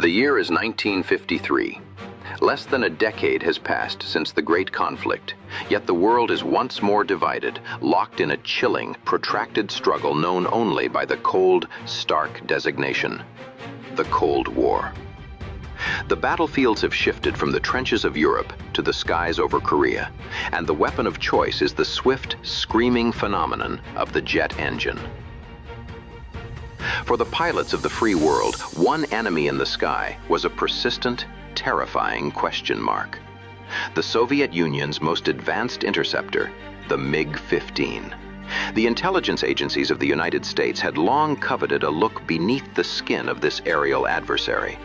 The year is 1953. Less than a decade has passed since the Great Conflict, yet the world is once more divided, locked in a chilling, protracted struggle known only by the cold, stark designation: the Cold War. The battlefields have shifted from the trenches of Europe to the skies over Korea, and the weapon of choice is the swift, screaming phenomenon of the jet engine. For the pilots of the free world, one enemy in the sky was a persistent, terrifying question mark: the Soviet Union's most advanced interceptor, the MiG-15. The intelligence agencies of the United States had long coveted a look beneath the skin of this aerial adversary.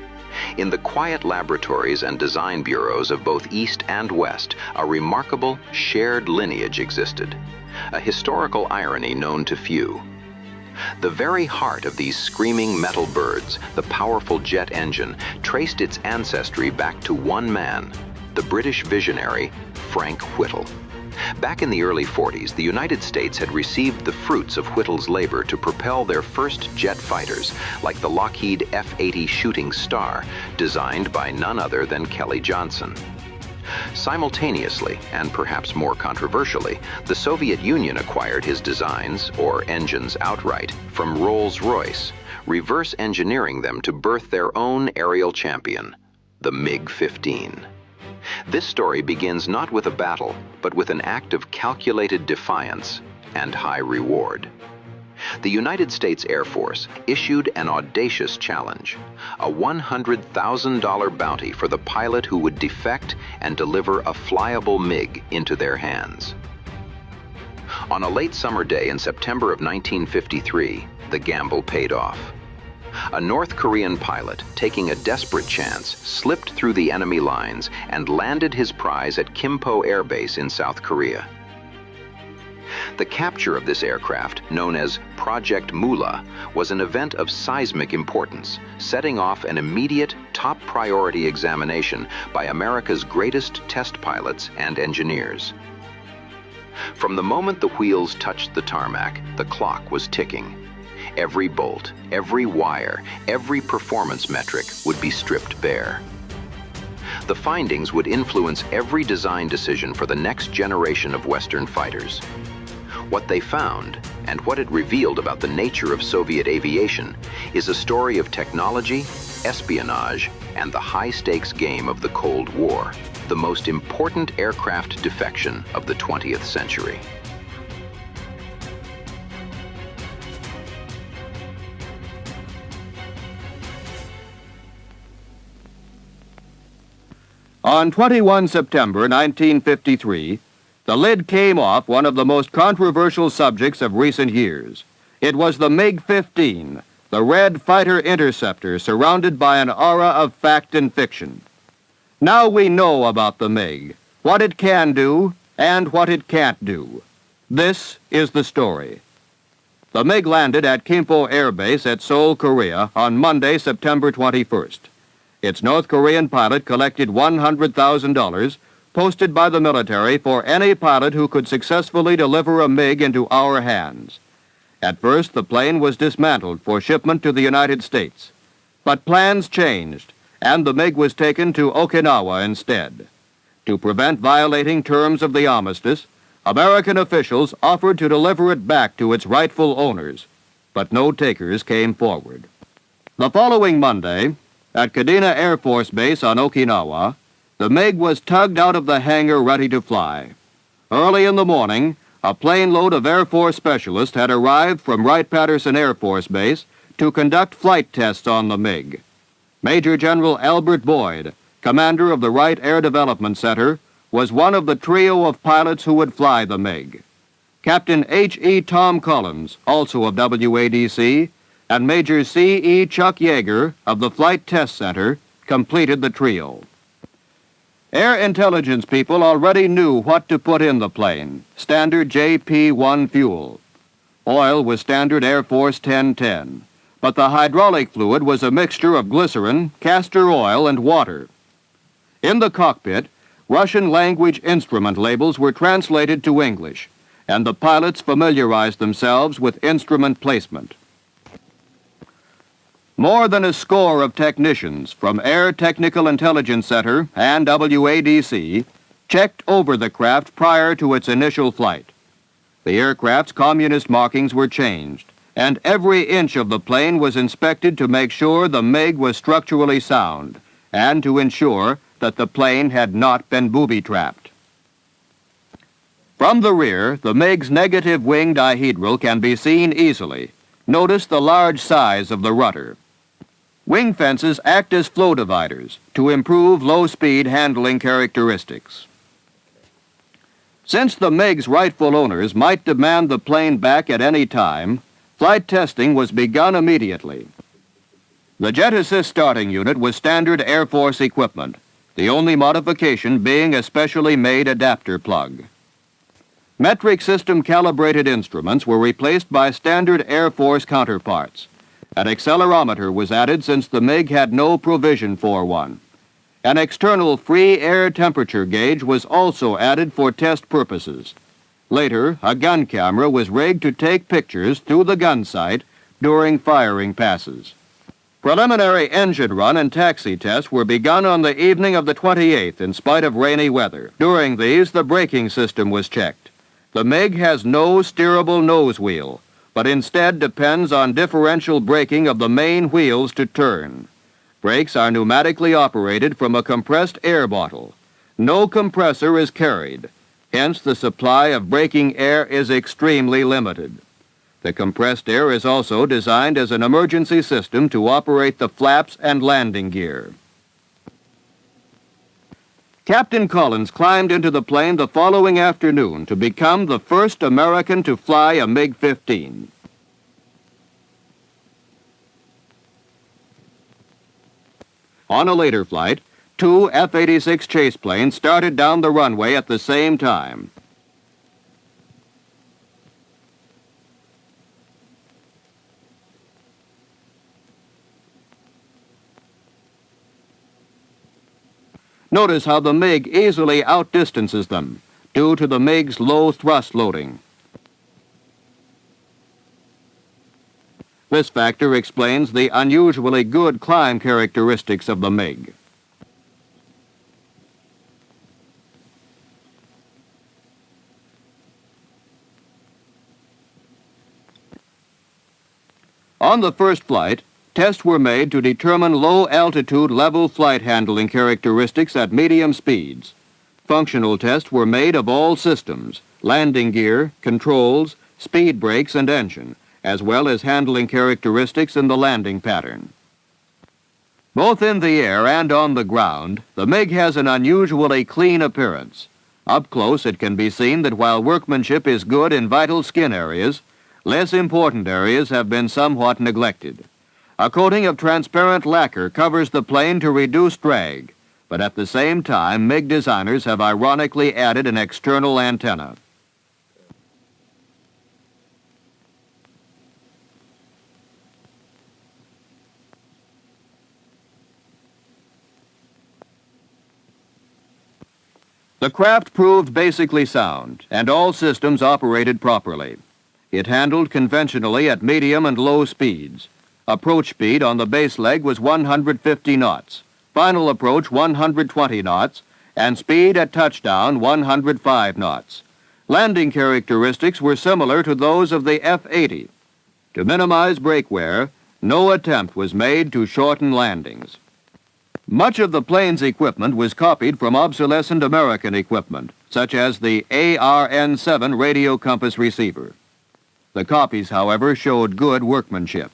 In the quiet laboratories and design bureaus of both East and West, a remarkable shared lineage existed, a historical irony known to few. The very heart of these screaming metal birds, the powerful jet engine, traced its ancestry back to one man, the British visionary Frank Whittle. Back in the early 40s, the United States had received the fruits of Whittle's labor to propel their first jet fighters, like the Lockheed F-80 Shooting Star, designed by none other than Kelly Johnson. Simultaneously, and perhaps more controversially, the Soviet Union acquired his designs, or engines outright, from Rolls-Royce, reverse engineering them to birth their own aerial champion, the MiG-15. This story begins not with a battle, but with an act of calculated defiance and high reward. The United States Air Force issued an audacious challenge: a $100,000 bounty for the pilot who would defect and deliver a flyable MiG into their hands. On a late summer day in September of 1953, the gamble paid off. A North Korean pilot, taking a desperate chance, slipped through the enemy lines and landed his prize at Kimpo Air Base in South Korea. The capture of this aircraft, known as Project Moolah, was an event of seismic importance, setting off an immediate, top-priority examination by America's greatest test pilots and engineers. From the moment the wheels touched the tarmac, the clock was ticking. Every bolt, every wire, every performance metric would be stripped bare. The findings would influence every design decision for the next generation of Western fighters. What they found, and what it revealed about the nature of Soviet aviation, is a story of technology, espionage, and the high-stakes game of the Cold War, the most important aircraft defection of the 20th century. On 21 September 1953, the lid came off one of the most controversial subjects of recent years. It was the MiG-15, the red fighter interceptor surrounded by an aura of fact and fiction. Now we know about the MiG, what it can do and what it can't do. This is the story. The MiG landed at Kimpo Air Base at Seoul, Korea on Monday, September 21st. Its North Korean pilot collected $100,000 posted by the military for any pilot who could successfully deliver a MiG into our hands. At first, the plane was dismantled for shipment to the United States. But plans changed, and the MiG was taken to Okinawa instead. To prevent violating terms of the armistice, American officials offered to deliver it back to its rightful owners, but no takers came forward. The following Monday, at Kadena Air Force Base on Okinawa, the MiG was tugged out of the hangar ready to fly. Early in the morning, a plane load of Air Force specialists had arrived from Wright-Patterson Air Force Base to conduct flight tests on the MiG. Major General Albert Boyd, commander of the Wright Air Development Center, was one of the trio of pilots who would fly the MiG. Captain H.E. Tom Collins, also of WADC, and Major C.E. Chuck Yeager of the Flight Test Center completed the trio. Air intelligence people already knew what to put in the plane: standard JP-1 fuel. Oil was standard Air Force 1010, but the hydraulic fluid was a mixture of glycerin, castor oil, and water. In the cockpit, Russian language instrument labels were translated to English, and the pilots familiarized themselves with instrument placement. More than a score of technicians from Air Technical Intelligence Center and WADC checked over the craft prior to its initial flight. The aircraft's communist markings were changed, and every inch of the plane was inspected to make sure the MiG was structurally sound and to ensure that the plane had not been booby-trapped. From the rear, the MiG's negative wing dihedral can be seen easily. Notice the large size of the rudder. Wing fences act as flow dividers to improve low-speed handling characteristics. Since the MiG's rightful owners might demand the plane back at any time, flight testing was begun immediately. The Jet Assist starting unit was standard Air Force equipment, the only modification being a specially made adapter plug. Metric system calibrated instruments were replaced by standard Air Force counterparts. An accelerometer was added since the MiG had no provision for one. An external free air temperature gauge was also added for test purposes. Later, a gun camera was rigged to take pictures through the gun sight during firing passes. Preliminary engine run and taxi tests were begun on the evening of the 28th in spite of rainy weather. During these, the braking system was checked. The MiG has no steerable nose wheel, but instead depends on differential braking of the main wheels to turn. Brakes are pneumatically operated from a compressed air bottle. No compressor is carried. Hence, the supply of braking air is extremely limited. The compressed air is also designed as an emergency system to operate the flaps and landing gear. Captain Collins climbed into the plane the following afternoon to become the first American to fly a MiG-15. On a later flight, two F-86 chase planes started down the runway at the same time. Notice how the MiG easily outdistances them due to the MiG's low thrust loading. This factor explains the unusually good climb characteristics of the MiG. On the first flight, tests were made to determine low-altitude level flight handling characteristics at medium speeds. Functional tests were made of all systems, landing gear, controls, speed brakes, and engine, as well as handling characteristics in the landing pattern. Both in the air and on the ground, the MiG has an unusually clean appearance. Up close, it can be seen that while workmanship is good in vital skin areas, less important areas have been somewhat neglected. A coating of transparent lacquer covers the plane to reduce drag, but at the same time, MiG designers have ironically added an external antenna. The craft proved basically sound, and all systems operated properly. It handled conventionally at medium and low speeds. Approach speed on the base leg was 150 knots, final approach 120 knots, and speed at touchdown 105 knots. Landing characteristics were similar to those of the F-80. To minimize brake wear, no attempt was made to shorten landings. Much of the plane's equipment was copied from obsolescent American equipment, such as the ARN-7 radio compass receiver. The copies, however, showed good workmanship.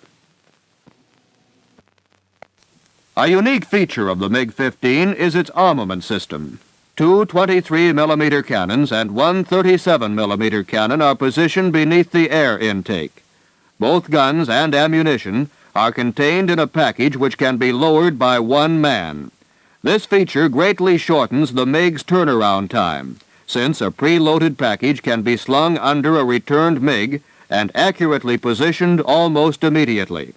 A unique feature of the MiG-15 is its armament system. Two 23mm cannons and one 37mm cannon are positioned beneath the air intake. Both guns and ammunition are contained in a package which can be lowered by one man. This feature greatly shortens the MiG's turnaround time, since a preloaded package can be slung under a returned MiG and accurately positioned almost immediately.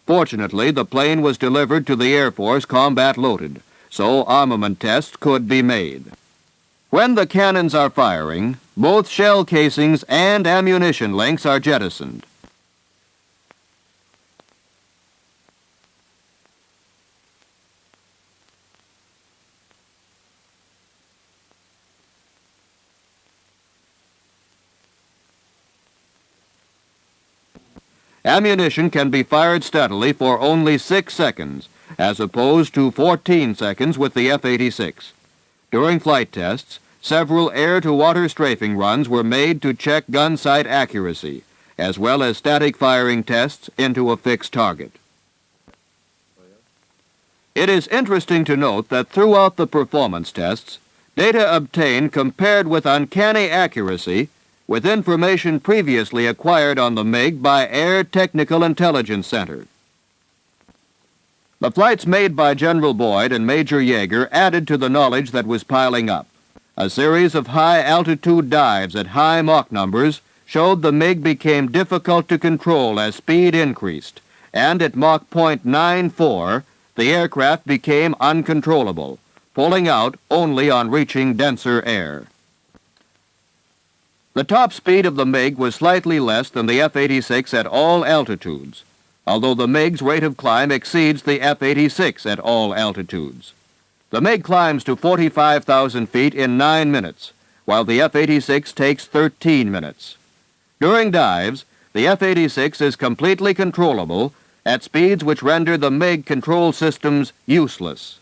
Fortunately, the plane was delivered to the Air Force combat loaded, so armament tests could be made. When the cannons are firing, both shell casings and ammunition links are jettisoned. ammunition can be fired steadily for only 6 seconds, as opposed to 14 seconds with the F-86. During flight tests, several air-to-water strafing runs were made to check gun sight accuracy, as well as static firing tests into a fixed target. It is interesting to note that throughout the performance tests, data obtained compared with uncanny accuracy with information previously acquired on the MiG by Air Technical Intelligence Center. The flights made by General Boyd and Major Yeager added to the knowledge that was piling up. A series of high-altitude dives at high Mach numbers showed the MiG became difficult to control as speed increased, and at Mach .94, the aircraft became uncontrollable, pulling out only on reaching denser air. The top speed of the MiG was slightly less than the F-86 at all altitudes, although the MiG's rate of climb exceeds the F-86 at all altitudes. The MiG climbs to 45,000 feet in 9 minutes, while the F-86 takes 13 minutes. During dives, the F-86 is completely controllable at speeds which render the MiG control systems useless.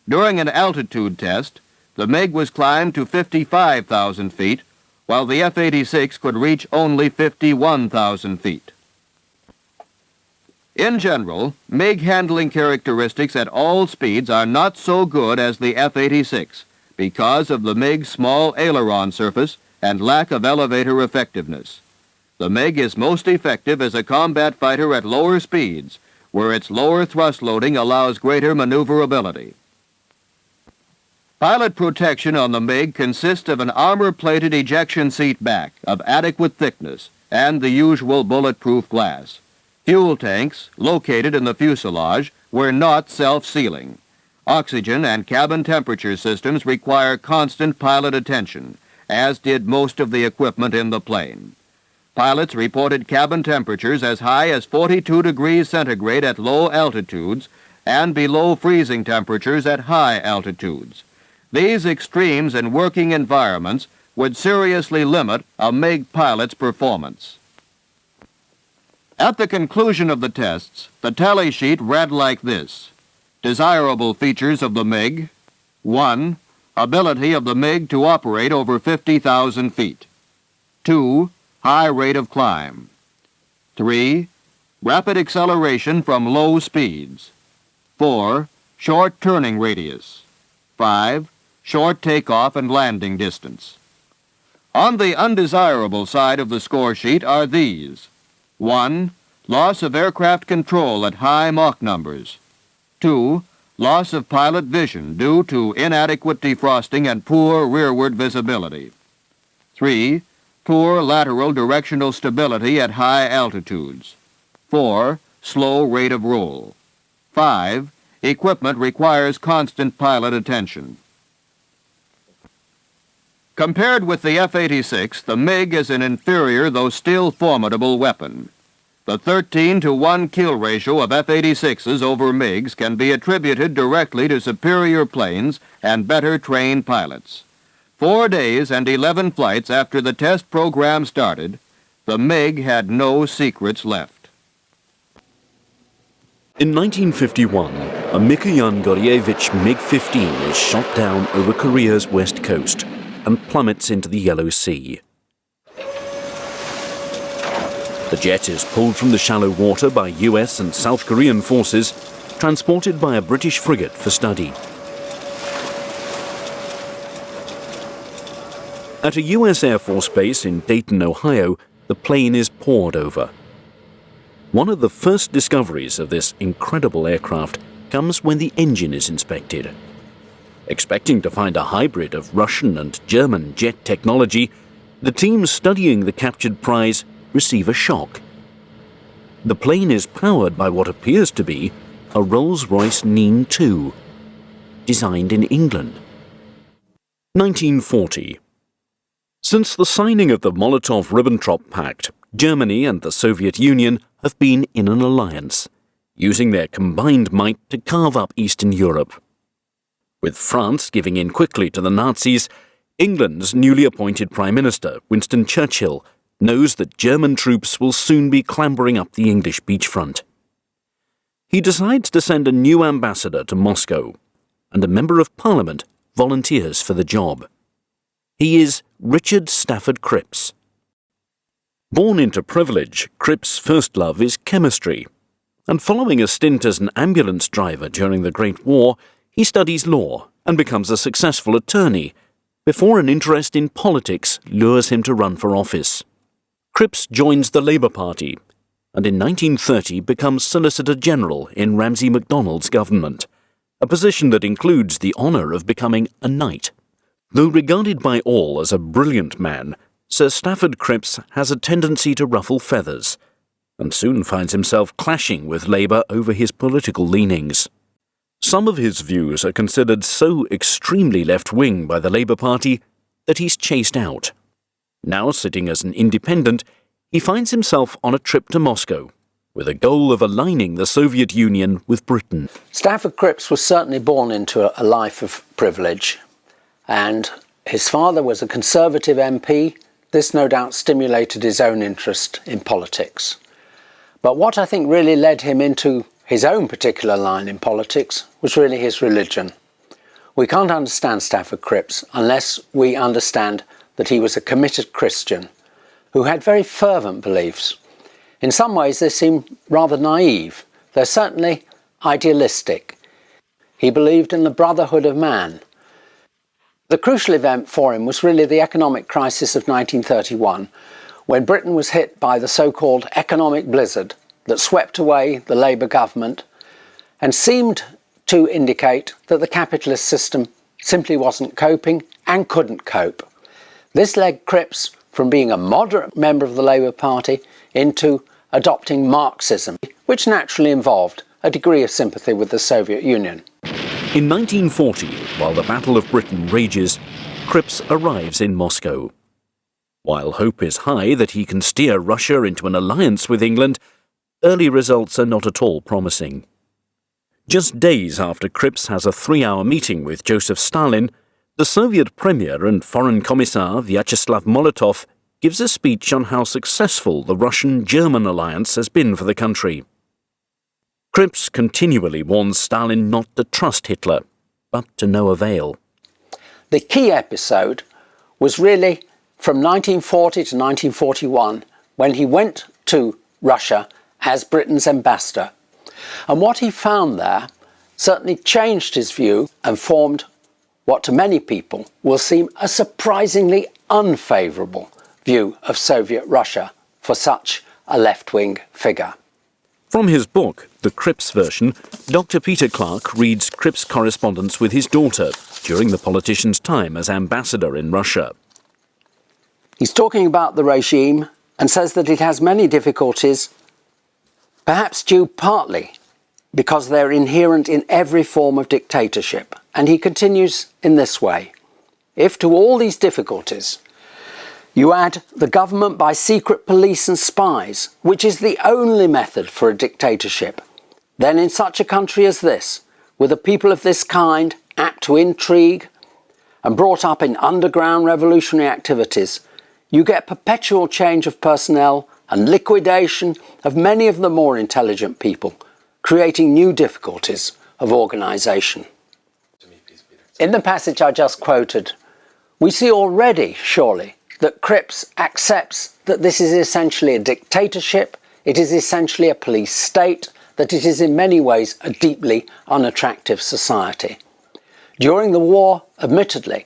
During an altitude test, the MiG was climbed to 55,000 feet, while the F-86 could reach only 51,000 feet. In general, MiG handling characteristics at all speeds are not so good as the F-86 because of the MiG's small aileron surface and lack of elevator effectiveness. The MiG is most effective as a combat fighter at lower speeds, where its lower thrust loading allows greater maneuverability. Pilot protection on the MiG consists of an armor-plated ejection seat back of adequate thickness and the usual bulletproof glass. Fuel tanks, located in the fuselage, were not self-sealing. Oxygen and cabin temperature systems require constant pilot attention, as did most of the equipment in the plane. Pilots reported cabin temperatures as high as 42 degrees centigrade at low altitudes and below freezing temperatures at high altitudes. These extremes in working environments would seriously limit a MiG pilot's performance. At the conclusion of the tests, the tally sheet read like this. Desirable features of the MiG. 1. Ability of the MiG to operate over 50,000 feet. 2. High rate of climb. 3. Rapid acceleration from low speeds. 4. Short turning radius. 5. Short takeoff and landing distance. On the undesirable side of the score sheet are these. 1. Loss of aircraft control at high Mach numbers. 2. Loss of pilot vision due to inadequate defrosting and poor rearward visibility. 3. Poor lateral directional stability at high altitudes. 4. Slow rate of roll. 5. Equipment requires constant pilot attention. Compared with the F-86, the MiG is an inferior though still formidable weapon. The 13-to-1 kill ratio of F-86s over MiGs can be attributed directly to superior planes and better trained pilots. 4 days and 11 flights after the test program started, the MiG had no secrets left. In 1951, a Mikoyan Goryevich MiG-15 is shot down over Korea's west coast and plummets into the Yellow Sea. The jet is pulled from the shallow water by US and South Korean forces, transported by a British frigate for study. At a US Air Force base in Dayton, Ohio, the plane is pored over. One of the first discoveries of this incredible aircraft comes when the engine is inspected. Expecting to find a hybrid of Russian and German jet technology, the team studying the captured prize receive a shock. The plane is powered by what appears to be a Rolls-Royce Nene 2, designed in England. 1940. Since the signing of the Molotov-Ribbentrop Pact, Germany and the Soviet Union have been in an alliance, using their combined might to carve up Eastern Europe. With France giving in quickly to the Nazis, England's newly appointed Prime Minister, Winston Churchill, knows that German troops will soon be clambering up the English beachfront. He decides to send a new ambassador to Moscow, and a member of Parliament volunteers for the job. He is Richard Stafford Cripps. Born into privilege, Cripps' first love is chemistry, and following a stint as an ambulance driver during the Great War, he studies law and becomes a successful attorney before an interest in politics lures him to run for office. Cripps joins the Labour Party and in 1930 becomes Solicitor General in Ramsay MacDonald's government, a position that includes the honour of becoming a knight. Though regarded by all as a brilliant man, Sir Stafford Cripps has a tendency to ruffle feathers and soon finds himself clashing with Labour over his political leanings. Some of his views are considered so extremely left-wing by the Labour Party that he's chased out. Now sitting as an independent, he finds himself on a trip to Moscow with a goal of aligning the Soviet Union with Britain. Stafford Cripps was certainly born into a life of privilege, and his father was a Conservative MP. This no doubt stimulated his own interest in politics. But what I think really led him into his own particular line in politics was really his religion. We can't understand Stafford Cripps unless we understand that he was a committed Christian who had very fervent beliefs. In some ways they seem rather naive. They're certainly idealistic. He believed in the brotherhood of man. The crucial event for him was really the economic crisis of 1931, when Britain was hit by the so-called economic blizzard that swept away the Labour government and seemed to indicate that the capitalist system simply wasn't coping and couldn't cope. This led Cripps from being a moderate member of the Labour Party into adopting Marxism, which naturally involved a degree of sympathy with the Soviet Union. In 1940, while the Battle of Britain rages, Cripps arrives in Moscow. While hope is high that he can steer Russia into an alliance with England, early results are not at all promising. Just days after Cripps has a 3-hour meeting with Joseph Stalin, the Soviet Premier and Foreign Commissar Vyacheslav Molotov gives a speech on how successful the Russian-German alliance has been for the country. Cripps continually warns Stalin not to trust Hitler, but to no avail. The key episode was really from 1940 to 1941, when he went to Russia as Britain's ambassador. And what he found there certainly changed his view and formed what to many people will seem a surprisingly unfavourable view of Soviet Russia for such a left-wing figure. From his book, The Cripps Version, Dr. Peter Clark reads Cripps' correspondence with his daughter during the politician's time as ambassador in Russia. He's talking about the regime and says that it has many difficulties, perhaps due partly because they're inherent in every form of dictatorship. And he continues in this way: if to all these difficulties you add the government by secret police and spies, which is the only method for a dictatorship, then in such a country as this, with a people of this kind apt to intrigue and brought up in underground revolutionary activities, you get perpetual change of personnel and liquidation of many of the more intelligent people, creating new difficulties of organisation. In the passage I just quoted, we see already, surely, that Cripps accepts that this is essentially a dictatorship, it is essentially a police state, that it is in many ways a deeply unattractive society. During the war, admittedly,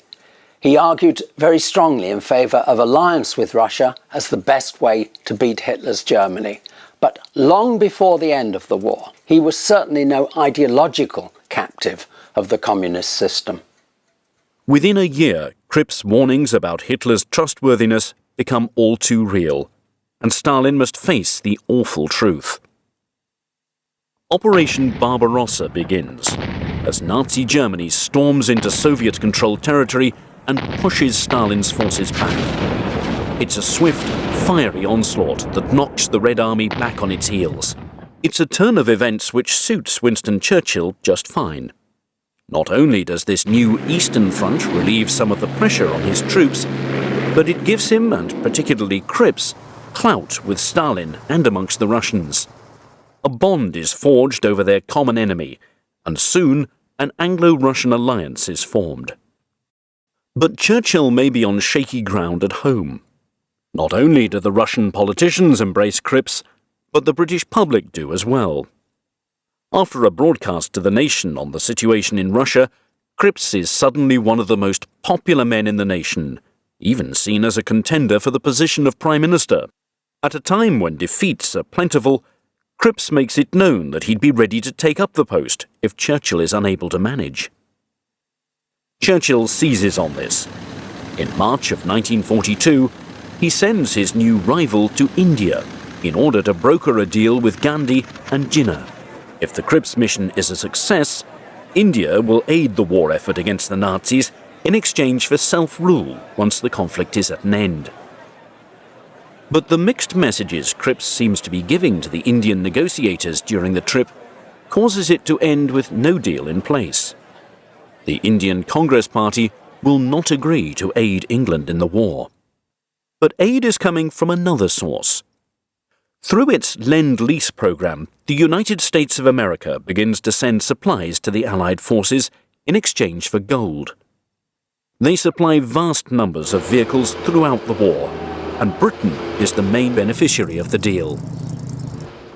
he argued very strongly in favour of alliance with Russia as the best way to beat Hitler's Germany. But long before the end of the war, he was certainly no ideological captive of the communist system. Within a year, Cripps' warnings about Hitler's trustworthiness become all too real, and Stalin must face the awful truth. Operation Barbarossa begins, as Nazi Germany storms into Soviet-controlled territory and pushes Stalin's forces back. It's a swift, fiery onslaught that knocks the Red Army back on its heels. It's a turn of events which suits Winston Churchill just fine. Not only does this new Eastern Front relieve some of the pressure on his troops, But it gives him, and particularly Cripps, clout with Stalin and amongst the Russians. A bond is forged over their common enemy, and soon an Anglo-Russian alliance is formed. But Churchill may be on shaky ground at home. Not only do the Russian politicians embrace Cripps, but the British public do as well. After a broadcast to the nation on the situation in Russia, Cripps is suddenly one of the most popular men in the nation, even seen as a contender for the position of Prime Minister. At a time when defeats are plentiful, Cripps makes it known that he'd be ready to take up the post if Churchill is unable to manage. Churchill seizes on this. In March of 1942, he sends his new rival to India in order to broker a deal with Gandhi and Jinnah. If the Cripps mission is a success, India will aid the war effort against the Nazis in exchange for self-rule once the conflict is at an end. But the mixed messages Cripps seems to be giving to the Indian negotiators during the trip causes it to end with no deal in place. The Indian Congress Party will not agree to aid England in the war. But aid is coming from another source. Through its Lend-Lease program, the United States of America begins to send supplies to the Allied forces in exchange for gold. They supply vast numbers of vehicles throughout the war, and Britain is the main beneficiary of the deal.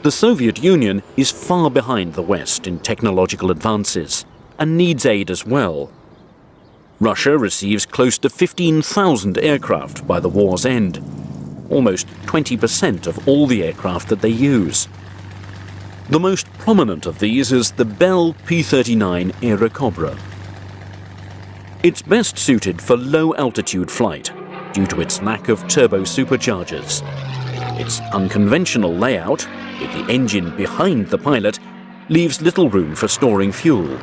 The Soviet Union is far behind the West in technological advances, and needs aid as well. Russia receives close to 15,000 aircraft by the war's end, almost 20% of all the aircraft that they use. The most prominent of these is the Bell P-39 Airacobra. It's best suited for low-altitude flight due to its lack of turbo superchargers. Its unconventional layout, with the engine behind the pilot, leaves little room for storing fuel.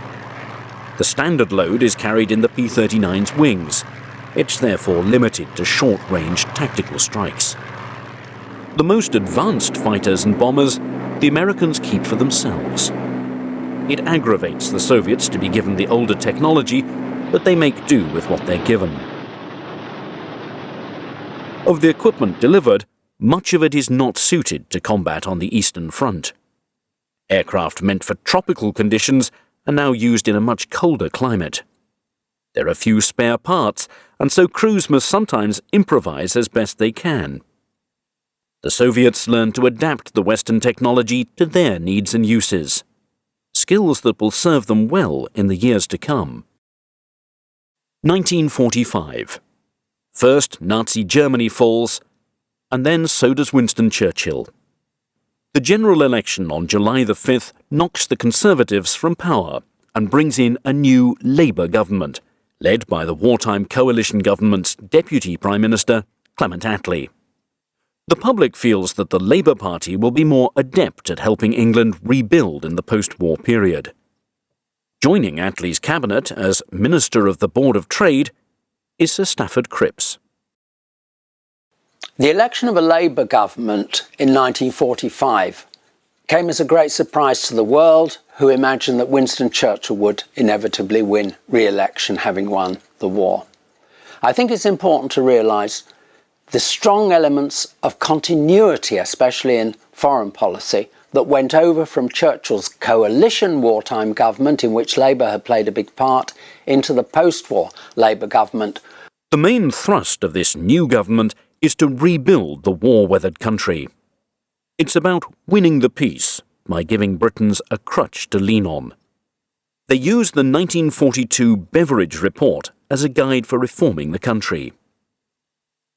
The standard load is carried in the P-39's wings. It's therefore limited to short-range tactical strikes. The most advanced fighters and bombers the Americans keep for themselves. It aggravates the Soviets to be given the older technology, but they make do with what they're given. Of the equipment delivered, much of it is not suited to combat on the Eastern Front. Aircraft meant for tropical conditions are now used in a much colder climate. There are few spare parts, and so crews must sometimes improvise as best they can. The Soviets learn to adapt the Western technology to their needs and uses, skills that will serve them well in the years to come. 1945. First, Nazi Germany falls, and then so does Winston Churchill. The general election on July the 5th knocks the Conservatives from power and brings in a new Labour government, led by the wartime coalition government's Deputy Prime Minister, Clement Attlee. The public feels that the Labour Party will be more adept at helping England rebuild in the post-war period. Joining Attlee's cabinet as Minister of the Board of Trade is Sir Stafford Cripps. The election of a Labour government in 1945 came as a great surprise to the world, who imagined that Winston Churchill would inevitably win re-election, having won the war. I think it's important to realise the strong elements of continuity, especially in foreign policy, that went over from Churchill's coalition wartime government, in which Labour had played a big part, into the post-war Labour government. The main thrust of this new government is to rebuild the war-weathered country. It's about winning the peace by giving Britons a crutch to lean on. They use the 1942 Beveridge Report as a guide for reforming the country.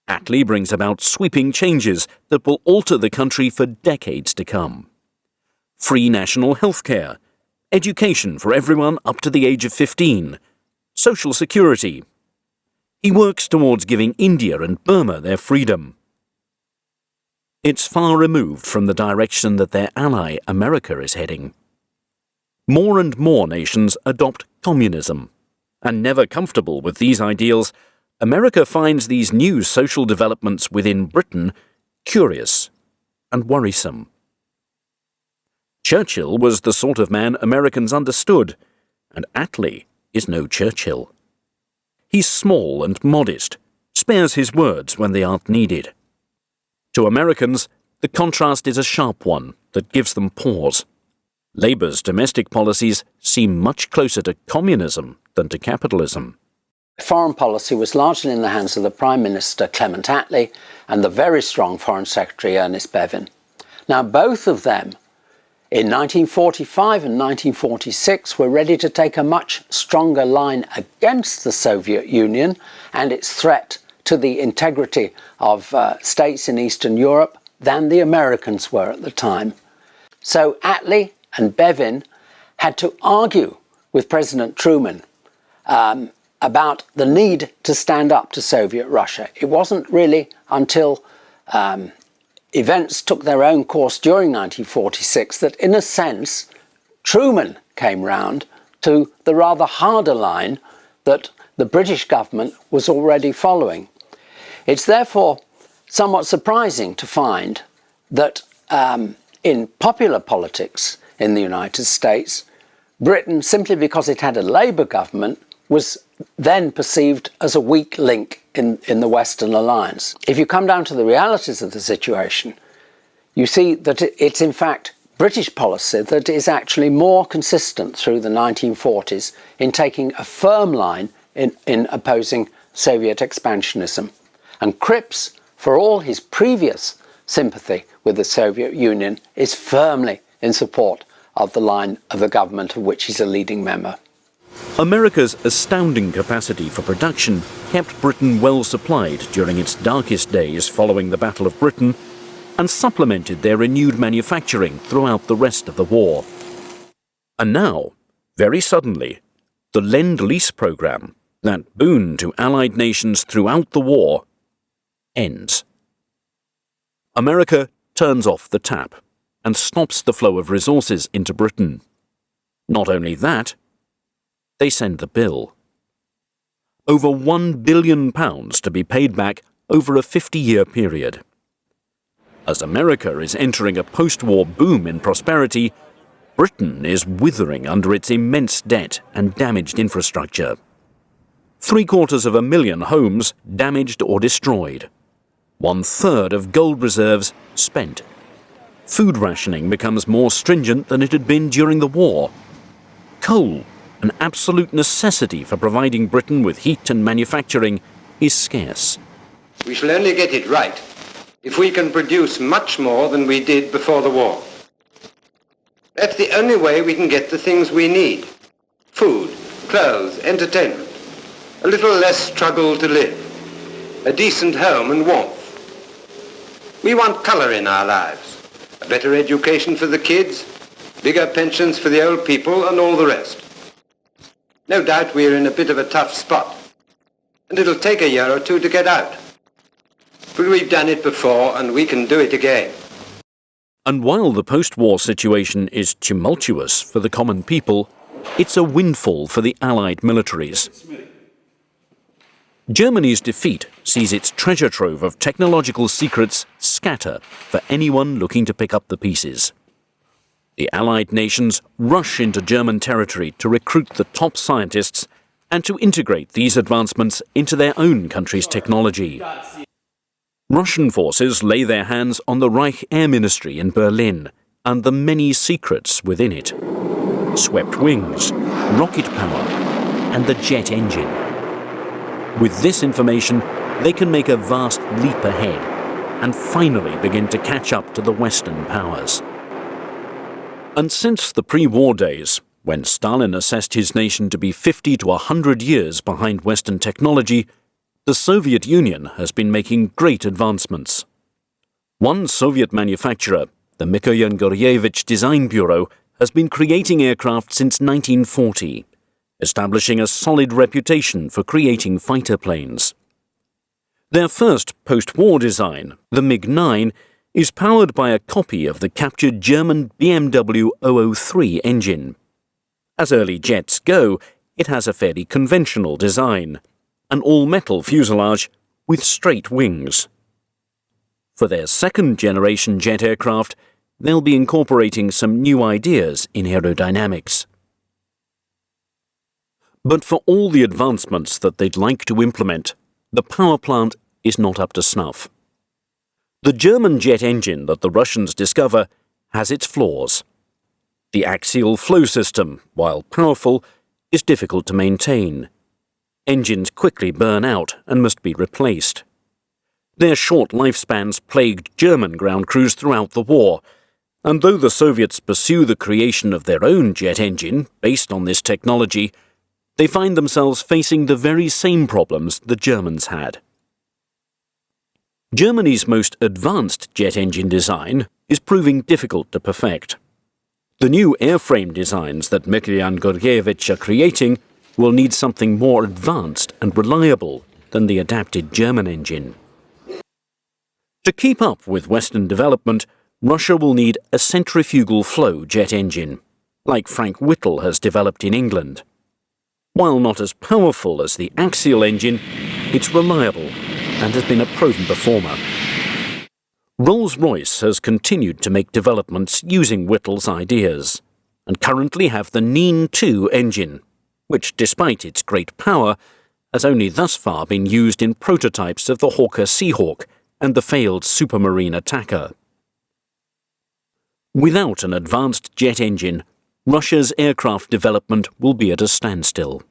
Attlee brings about sweeping changes that will alter the country for decades to come. Free national health care, education for everyone up to the age of 15, social security. He works towards giving India and Burma their freedom. It's far removed from the direction that their ally America is heading. More and more nations adopt communism, and never comfortable with these ideals, America finds these new social developments within Britain curious and worrisome. Churchill was the sort of man Americans understood, and Attlee is no Churchill. He's small and modest, spares his words when they aren't needed. To Americans, the contrast is a sharp one that gives them pause. Labour's domestic policies seem much closer to communism than to capitalism. Foreign policy was largely in the hands of the Prime Minister Clement Attlee and the very strong Foreign Secretary Ernest Bevin. Now, both of them, in 1945 and 1946, were ready to take a much stronger line against the Soviet Union and its threat to the integrity of states in Eastern Europe than the Americans were at the time. So Attlee and Bevin had to argue with President Truman about the need to stand up to Soviet Russia. It wasn't really until events took their own course during 1946 that, in a sense, Truman came round to the rather harder line that the British government was already following. It's therefore somewhat surprising to find that in popular politics in the United States, Britain, simply because it had a Labour government, was then perceived as a weak link in the Western alliance. If you come down to the realities of the situation, you see that it's in fact British policy that is actually more consistent through the 1940s in taking a firm line in opposing Soviet expansionism. And Cripps, for all his previous sympathy with the Soviet Union, is firmly in support of the line of the government of which he's a leading member. America's astounding capacity for production kept Britain well supplied during its darkest days following the Battle of Britain and supplemented their renewed manufacturing throughout the rest of the war. And now, very suddenly, the Lend-Lease program, that boon to Allied nations throughout the war, ends. America turns off the tap and stops the flow of resources into Britain. Not only that, they send the bill. Over £1 billion to be paid back over a 50-year period. As America is entering a post-war boom in prosperity, Britain is withering under its immense debt and damaged infrastructure. 750,000 homes damaged or destroyed. 1/3 of gold reserves spent. Food rationing becomes more stringent than it had been during the war. Coal, an absolute necessity for providing Britain with heat and manufacturing, is scarce. We shall only get it right if we can produce much more than we did before the war. That's the only way we can get the things we need. Food, clothes, entertainment, a little less struggle to live, a decent home and warmth. We want colour in our lives, a better education for the kids, bigger pensions for the old people and all the rest. No doubt we're in a bit of a tough spot, and it'll take a year or two to get out. But we've done it before, and we can do it again. And while the post-war situation is tumultuous for the common people, it's a windfall for the Allied militaries. Germany's defeat sees its treasure trove of technological secrets scatter for anyone looking to pick up the pieces. The Allied nations rush into German territory to recruit the top scientists and to integrate these advancements into their own country's technology. Russian forces lay their hands on the Reich Air Ministry in Berlin and the many secrets within it. Swept wings, rocket power, and the jet engine. With this information, they can make a vast leap ahead and finally begin to catch up to the Western powers. And since the pre-war days, when Stalin assessed his nation to be 50 to 100 years behind Western technology, the Soviet Union has been making great advancements. One Soviet manufacturer, the Mikoyan Guryevich Design Bureau, has been creating aircraft since 1940, establishing a solid reputation for creating fighter planes. Their first post-war design, the MiG-9, is powered by a copy of the captured German BMW 003 engine. As early jets go, it has a fairly conventional design, an all-metal fuselage with straight wings. For their second-generation jet aircraft, they'll be incorporating some new ideas in aerodynamics. But for all the advancements that they'd like to implement, the power plant is not up to snuff. The German jet engine that the Russians discover has its flaws. The axial flow system, while powerful, is difficult to maintain. Engines quickly burn out and must be replaced. Their short lifespans plagued German ground crews throughout the war, and though the Soviets pursue the creation of their own jet engine based on this technology, they find themselves facing the very same problems the Germans had. Germany's most advanced jet engine design is proving difficult to perfect. The new airframe designs that Mikhail and Georgievich are creating will need something more advanced and reliable than the adapted German engine. To keep up with Western development, Russia will need a centrifugal flow jet engine, like Frank Whittle has developed in England. While not as powerful as the axial engine, it's reliable and has been a proven performer. Rolls-Royce has continued to make developments using Whittle's ideas, and currently have the Neen 2 engine, which, despite its great power, has only thus far been used in prototypes of the Hawker Seahawk and the failed Supermarine Attacker. Without an advanced jet engine, Russia's aircraft development will be at a standstill.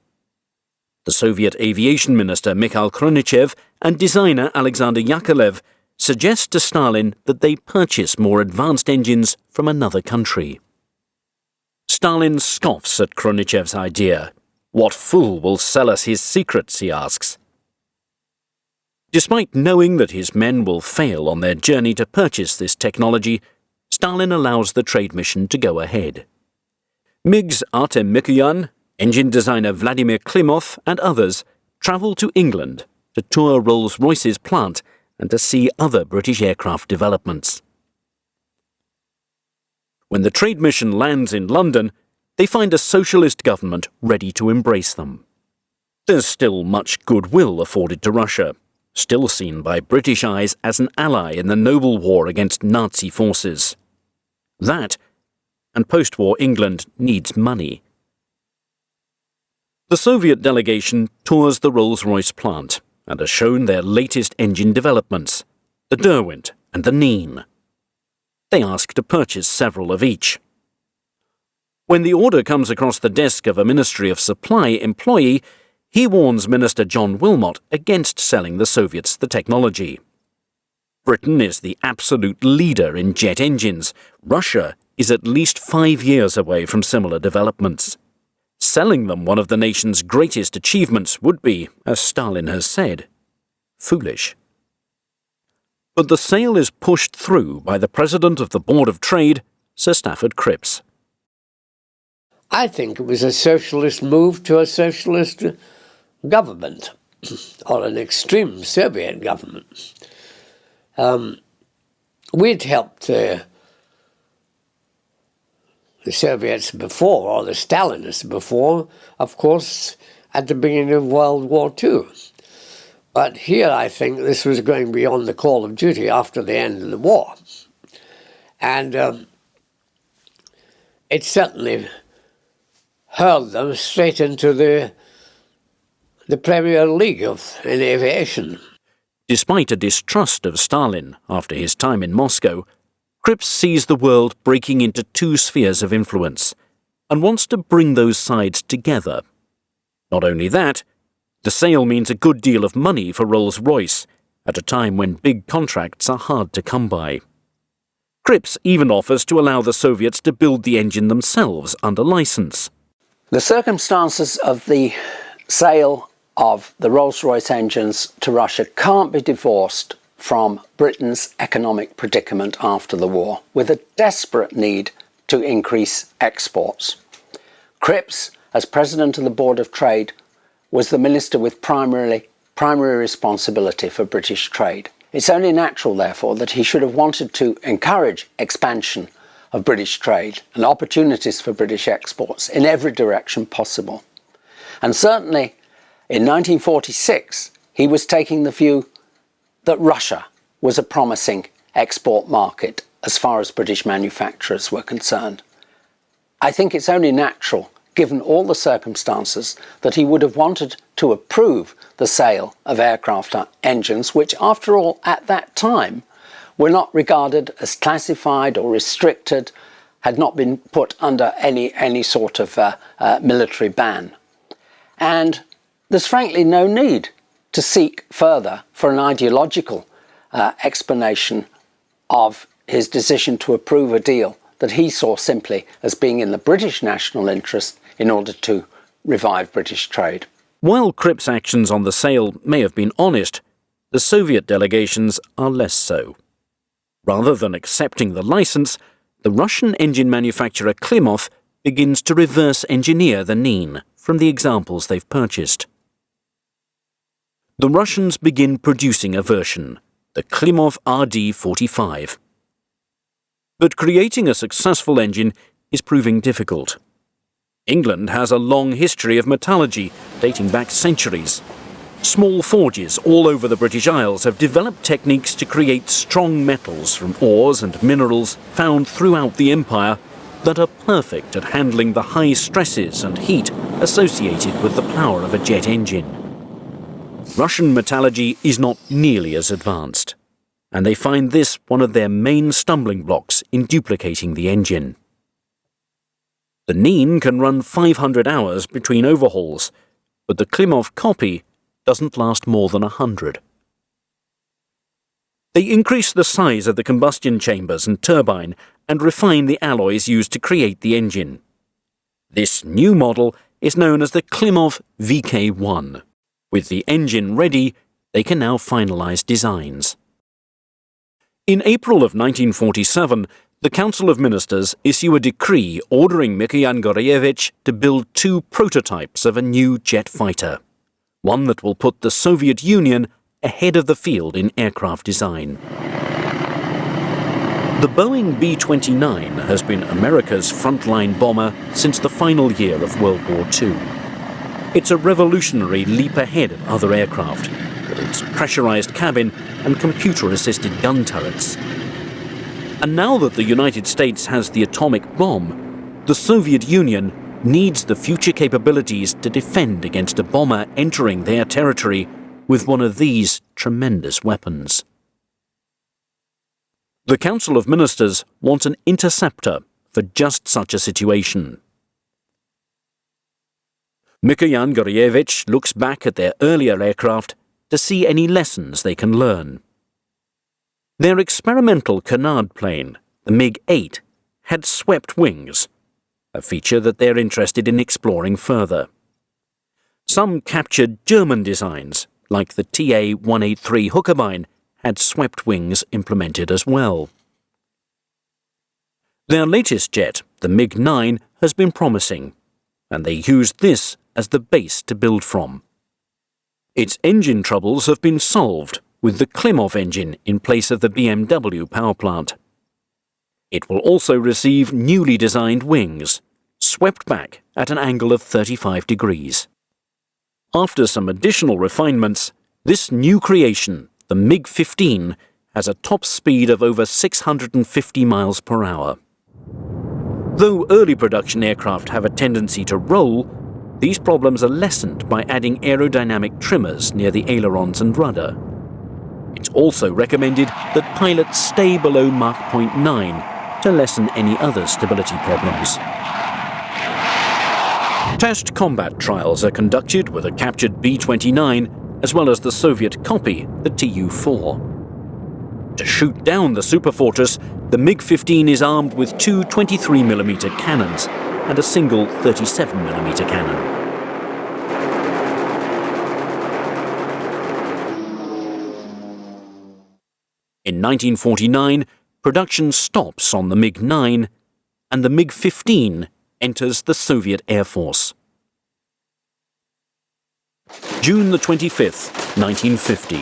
The Soviet aviation minister Mikhail Chronichev and designer Alexander Yakovlev suggest to Stalin that they purchase more advanced engines from another country. Stalin scoffs at Chronichev's idea. What fool will sell us his secrets, he asks. Despite knowing that his men will fail on their journey to purchase this technology, Stalin allows the trade mission to go ahead. MiG's Artem Mikoyan, engine designer Vladimir Klimov and others travel to England to tour Rolls-Royce's plant and to see other British aircraft developments. When the trade mission lands in London, they find a socialist government ready to embrace them. There's still much goodwill afforded to Russia, still seen by British eyes as an ally in the noble war against Nazi forces. That, and post-war England needs money. The Soviet delegation tours the Rolls-Royce plant and has shown their latest engine developments, the Derwent and the Neen. They ask to purchase several of each. When the order comes across the desk of a Ministry of Supply employee, he warns Minister John Wilmot against selling the Soviets the technology. Britain is the absolute leader in jet engines. Russia is at least 5 years away from similar developments. Selling them one of the nation's greatest achievements would be, as Stalin has said, foolish. But the sale is pushed through by the President of the Board of Trade, Sir Stafford Cripps. I think it was a socialist move to a socialist government, or an extreme Soviet government. We'd helped the Soviets before, or the Stalinists before, of course, at the beginning of World War II. But here I think this was going beyond the call of duty after the end of the war. And it certainly hurled them straight into the Premier League in aviation. Despite a distrust of Stalin after his time in Moscow, Cripps sees the world breaking into two spheres of influence and wants to bring those sides together. Not only that, the sale means a good deal of money for Rolls-Royce at a time when big contracts are hard to come by. Cripps even offers to allow the Soviets to build the engine themselves under license. The circumstances of the sale of the Rolls-Royce engines to Russia can't be divorced from Britain's economic predicament after the war, with a desperate need to increase exports. Cripps, as President of the Board of Trade, was the minister with primary responsibility for British trade. It's only natural, therefore, that he should have wanted to encourage expansion of British trade and opportunities for British exports in every direction possible. And certainly, in 1946, he was taking the view that Russia was a promising export market as far as British manufacturers were concerned. I think it's only natural, given all the circumstances, that he would have wanted to approve the sale of aircraft engines, which, after all, at that time, were not regarded as classified or restricted, had not been put under any sort of military ban. And there's frankly no need to seek further for an ideological explanation of his decision to approve a deal that he saw simply as being in the British national interest in order to revive British trade. While Cripp's actions on the sale may have been honest, the Soviet delegations are less so. Rather than accepting the license, the Russian engine manufacturer Klimov begins to reverse engineer the Nien from the examples they've purchased. The Russians begin producing a version, the Klimov RD-45. But creating a successful engine is proving difficult. England has a long history of metallurgy dating back centuries. Small forges all over the British Isles have developed techniques to create strong metals from ores and minerals found throughout the empire that are perfect at handling the high stresses and heat associated with the power of a jet engine. Russian metallurgy is not nearly as advanced, and they find this one of their main stumbling blocks in duplicating the engine. The Nien can run 500 hours between overhauls, but the Klimov copy doesn't last more than 100. They increase the size of the combustion chambers and turbine and refine the alloys used to create the engine. This new model is known as the Klimov VK1. With the engine ready, they can now finalize designs. In April of 1947, the Council of Ministers issue a decree ordering Mikhail Gorbachev to build 2 prototypes of a new jet fighter, one that will put the Soviet Union ahead of the field in aircraft design. The Boeing B-29 has been America's frontline bomber since the final year of World War II. It's a revolutionary leap ahead of other aircraft, with its pressurized cabin and computer-assisted gun turrets. And now that the United States has the atomic bomb, the Soviet Union needs the future capabilities to defend against a bomber entering their territory with one of these tremendous weapons. The Council of Ministers want an interceptor for just such a situation. Mikhail Gorbachev looks back at their earlier aircraft to see any lessons they can learn. Their experimental canard plane, the MiG-8, had swept wings, a feature that they're interested in exploring further. Some captured German designs, like the TA-183 Hookebein, had swept wings implemented as well. Their latest jet, the MiG-9, has been promising, and they used this as the base to build from. Its engine troubles have been solved with the Klimov engine in place of the BMW power plant. It will also receive newly designed wings, swept back at an angle of 35 degrees. After some additional refinements, this new creation, the MiG-15, has a top speed of over 650 miles per hour. Though early production aircraft have a tendency to roll, these problems are lessened by adding aerodynamic trimmers near the ailerons and rudder. It's also recommended that pilots stay below Mach 0.9 to lessen any other stability problems. Test combat trials are conducted with a captured B-29 as well as the Soviet copy, the Tu-4. To shoot down the superfortress, the MiG-15 is armed with 2 23mm cannons and a single 37mm cannon. In 1949, production stops on the MiG-9, and the MiG-15 enters the Soviet Air Force. June the 25th, 1950.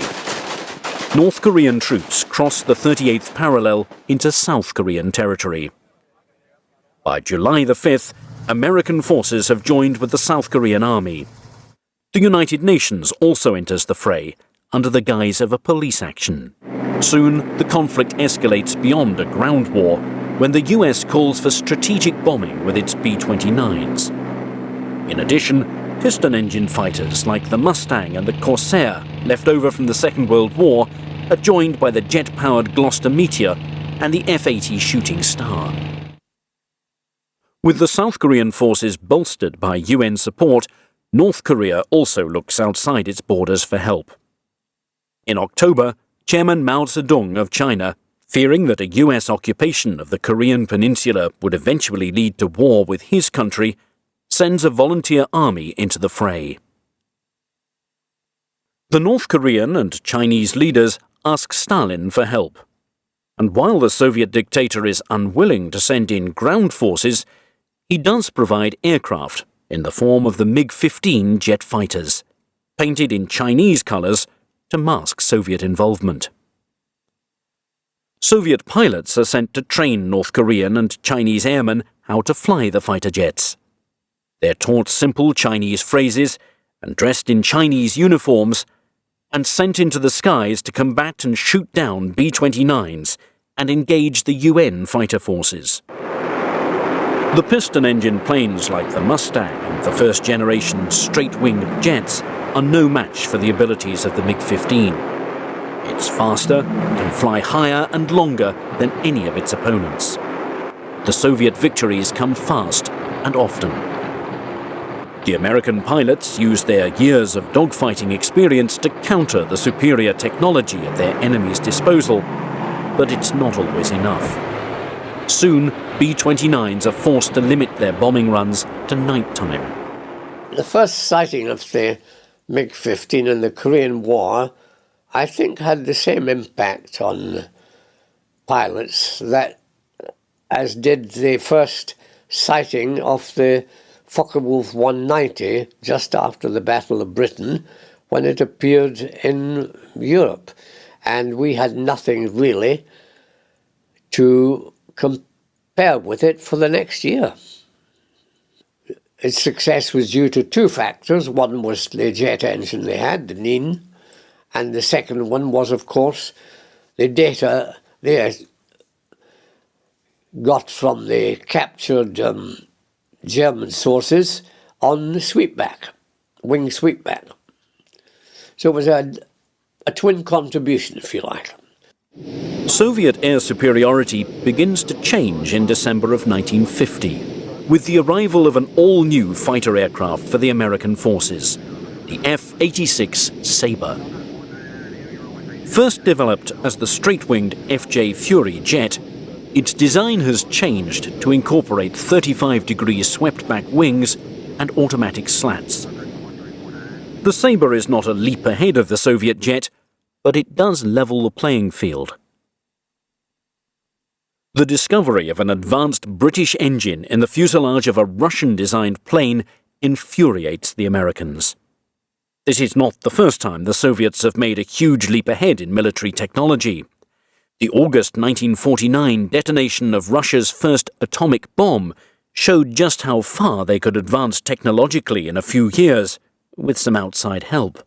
North Korean troops cross the 38th parallel into South Korean territory. By July the 5th, American forces have joined with the South Korean army. The United Nations also enters the fray, under the guise of a police action. Soon, the conflict escalates beyond a ground war when the US calls for strategic bombing with its B-29s. In addition, piston engine fighters like the Mustang and the Corsair, left over from the Second World War, are joined by the jet-powered Gloucester Meteor and the F-80 Shooting Star. With the South Korean forces bolstered by UN support, North Korea also looks outside its borders for help. In October, Chairman Mao Zedong of China, fearing that a US occupation of the Korean peninsula would eventually lead to war with his country, sends a volunteer army into the fray. The North Korean and Chinese leaders ask Stalin for help. And while the Soviet dictator is unwilling to send in ground forces, he does provide aircraft in the form of the MiG-15 jet fighters, painted in Chinese colors to mask Soviet involvement. Soviet pilots are sent to train North Korean and Chinese airmen how to fly the fighter jets. They're taught simple Chinese phrases and dressed in Chinese uniforms and sent into the skies to combat and shoot down B-29s and engage the UN fighter forces. The piston-engine planes like the Mustang and the first-generation straight-winged jets are no match for the abilities of the MiG-15. It's faster, can fly higher and longer than any of its opponents. The Soviet victories come fast and often. The American pilots use their years of dogfighting experience to counter the superior technology at their enemy's disposal, but it's not always enough. Soon, B-29s are forced to limit their bombing runs to nighttime. The first sighting of the MiG-15 in the Korean War, I think, had the same impact on pilots that as did the first sighting of the Focke-Wulf 190 just after the Battle of Britain, when it appeared in Europe. And we had nothing really to compare with it for the next year. Its success was due to two factors. One was the jet engine they had, the Nin, and the second one was, of course, the data they got from the captured German sources on the sweepback, wing sweepback. So it was a twin contribution, if you like. Soviet air superiority begins to change in December of 1950, with the arrival of an all-new fighter aircraft for the American forces, the F-86 Sabre. First developed as the straight-winged F.J. Fury jet, its design has changed to incorporate 35-degree swept-back wings and automatic slats. The Sabre is not a leap ahead of the Soviet jet, but it does level the playing field. The discovery of an advanced British engine in the fuselage of a Russian-designed plane infuriates the Americans. This is not the first time the Soviets have made a huge leap ahead in military technology. The August 1949 detonation of Russia's first atomic bomb showed just how far they could advance technologically in a few years, with some outside help.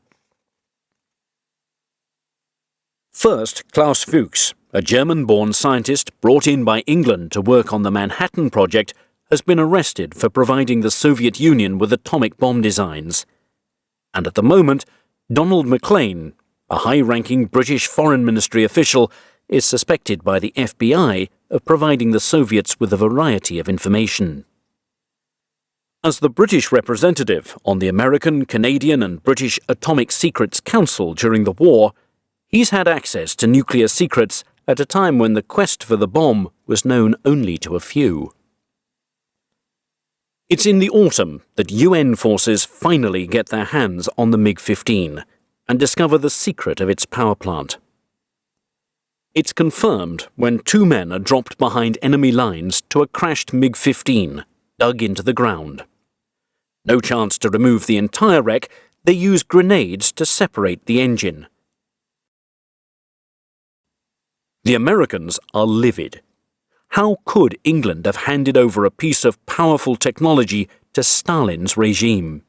First, Klaus Fuchs, a German-born scientist brought in by England to work on the Manhattan Project, has been arrested for providing the Soviet Union with atomic bomb designs. And at the moment, Donald Maclean, a high-ranking British Foreign Ministry official, is suspected by the FBI of providing the Soviets with a variety of information. As the British representative on the American, Canadian and British Atomic Secrets Council during the war, he's had access to nuclear secrets at a time when the quest for the bomb was known only to a few. It's in the autumn that UN forces finally get their hands on the MiG-15 and discover the secret of its power plant. It's confirmed when two men are dropped behind enemy lines to a crashed MiG-15, dug into the ground. No chance to remove the entire wreck, they use grenades to separate the engine. The Americans are livid. How could England have handed over a piece of powerful technology to Stalin's regime?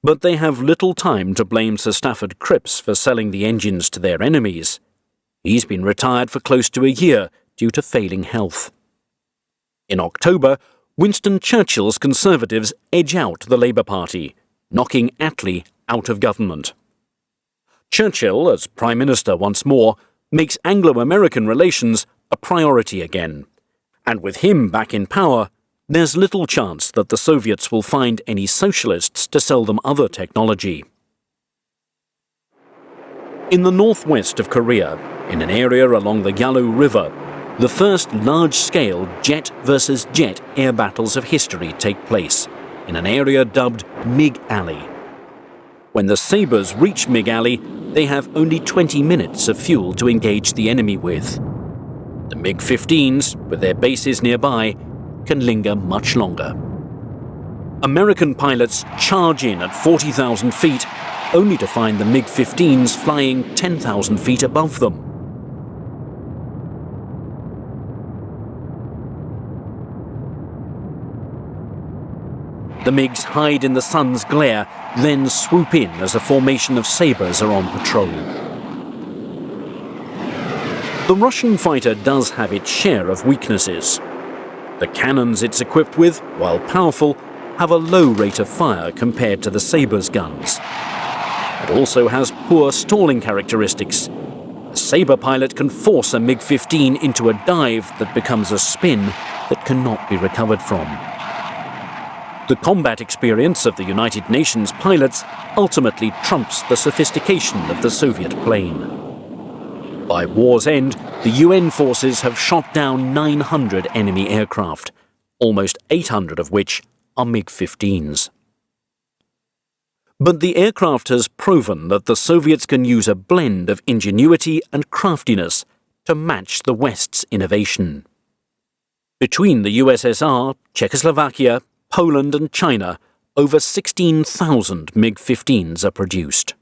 But they have little time to blame Sir Stafford Cripps for selling the engines to their enemies. He's been retired for close to a year due to failing health. In October, Winston Churchill's Conservatives edge out the Labour Party, knocking Attlee out of government. Churchill, as Prime Minister once more, makes Anglo-American relations a priority again. And with him back in power, there's little chance that the Soviets will find any socialists to sell them other technology. In the northwest of Korea, in an area along the Yalu River, the first large-scale jet versus jet air battles of history take place, in an area dubbed MiG Alley. When the Sabres reach MiG Alley, they have only 20 minutes of fuel to engage the enemy with. The MiG-15s, with their bases nearby, can linger much longer. American pilots charge in at 40,000 feet, only to find the MiG-15s flying 10,000 feet above them. The MiGs hide in the sun's glare, then swoop in as a formation of Sabres are on patrol. The Russian fighter does have its share of weaknesses. The cannons it's equipped with, while powerful, have a low rate of fire compared to the Sabre's guns. It also has poor stalling characteristics. A Sabre pilot can force a MiG-15 into a dive that becomes a spin that cannot be recovered from. The combat experience of the United Nations pilots ultimately trumps the sophistication of the Soviet plane. By war's end, the UN forces have shot down 900 enemy aircraft, almost 800 of which are MiG-15s. But the aircraft has proven that the Soviets can use a blend of ingenuity and craftiness to match the West's innovation. Between the USSR, Czechoslovakia, Poland and China, over 16,000 MiG-15s are produced.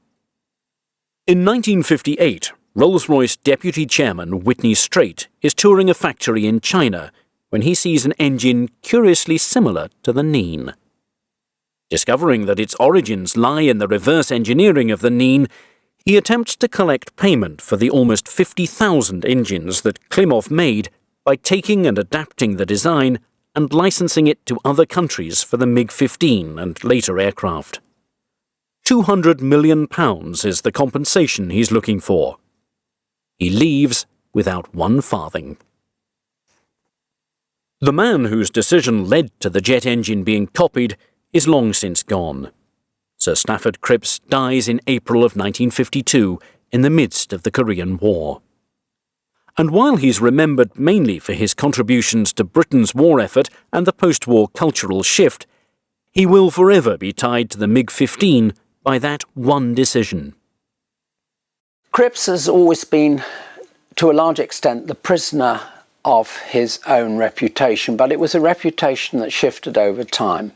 In 1958, Rolls-Royce Deputy Chairman Whitney Straight is touring a factory in China when he sees an engine curiously similar to the Neen. Discovering that its origins lie in the reverse engineering of the Neen, he attempts to collect payment for the almost 50,000 engines that Klimov made by taking and adapting the design and licensing it to other countries for the MiG-15 and later aircraft. £200 million is the compensation he's looking for. He leaves without one farthing. The man whose decision led to the jet engine being copied is long since gone. Sir Stafford Cripps dies in April of 1952 in the midst of the Korean War. And while he's remembered mainly for his contributions to Britain's war effort and the post-war cultural shift, he will forever be tied to the MiG-15 by that one decision. Cripps has always been, to a large extent, the prisoner of his own reputation, but it was a reputation that shifted over time.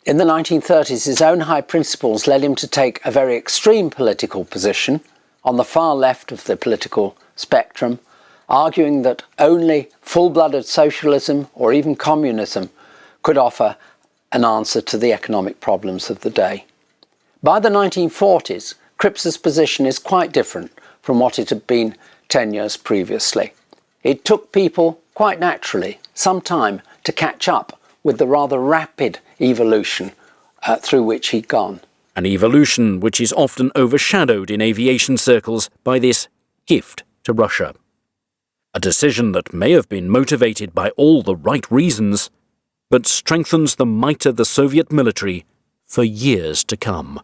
In the 1930s, his own high principles led him to take a very extreme political position on the far left of the political spectrum, arguing that only full-blooded socialism or even communism could offer an answer to the economic problems of the day. By the 1940s, Cripps's position is quite different from what it had been 10 years previously. It took people, quite naturally, some time to catch up with the rather rapid evolution through which he'd gone. An evolution which is often overshadowed in aviation circles by this gift to Russia. A decision that may have been motivated by all the right reasons, but strengthens the might of the Soviet military for years to come.